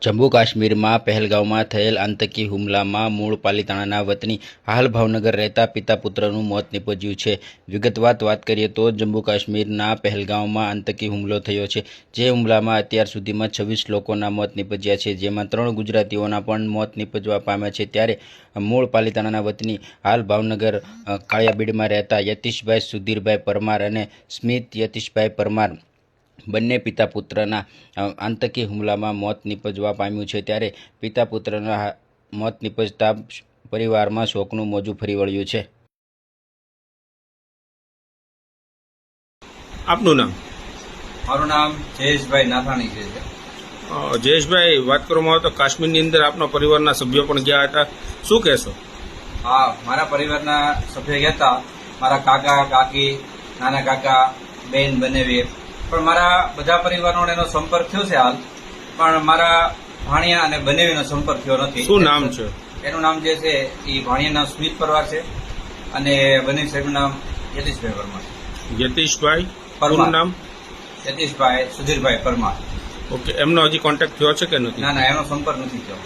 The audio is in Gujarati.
જમ્મુ કાશ્મીરમાં પહેલગામમાં થયેલ આતંકી હુમલામાં મૂળ પાલીતાણાના વતની હાલ ભાવનગર રહેતા પિતા પુત્રનું મોત નીપજ્યું છે. વિગતવાર વાત કરીએ તો જમ્મુ કાશ્મીરના પહેલગામમાં આતંકી હુમલો થયો છે. જે હુમલામાં અત્યાર સુધીમાં 26 લોકોના મોત નીપજ્યા છે, જેમાં 3 ગુજરાતીઓના પણ મોત નીપજવા પામ્યા છે. ત્યારે મૂળ પાલીતાણાના વતની હાલ ભાવનગર કાળિયાબીડમાં રહેતા યતીશભાઈ સુધીરભાઈ પરમાર અને સ્મિત યતીશભાઈ પરમાર બંને પિતા પુત્રના આતંકી હુમલામાં મોત નીપજવા પામ્યું છે. ત્યારે પિતા પુત્રના મોત નીપજતા પરિવારમાં શોકનું મોજું ફરી વળ્યું છે. આપનું નામ? મારું નામ જયેશભાઈ નાથાણી છે. જયેશભાઈ, વાત કરવામાં આવે તો કાશ્મીરની અંદર આપના પરિવારના સભ્યો પણ ગયા હતા, શું કહેશો? હા, મારા પરિવારના સભ્ય ગયા હતા. મારા કાકા, કાકી, નાના કાકા, બેન બનેવી, પણ મારા બધા પરિવારનો એનો સંપર્ક થયો છે હાલ, પણ મારા ભાણિયા અને બનેવીનો સંપર્ક થયો નથી. શું નામ છે એનું? નામ જે છે એ ભાણિયાનું નામ સ્મિત પરમાર છે અને બનેવી સાહેબનું નામ યતીશભાઈ પરમાર. યતીશભાઈ પરમાર નામ? યતીશભાઈ સુધીરભાઈ પરમાર. ઓકે, એમનો હજી કોન્ટેક્ટ થયો છે કે નથી? ના, એનો સંપર્ક નથી થયો.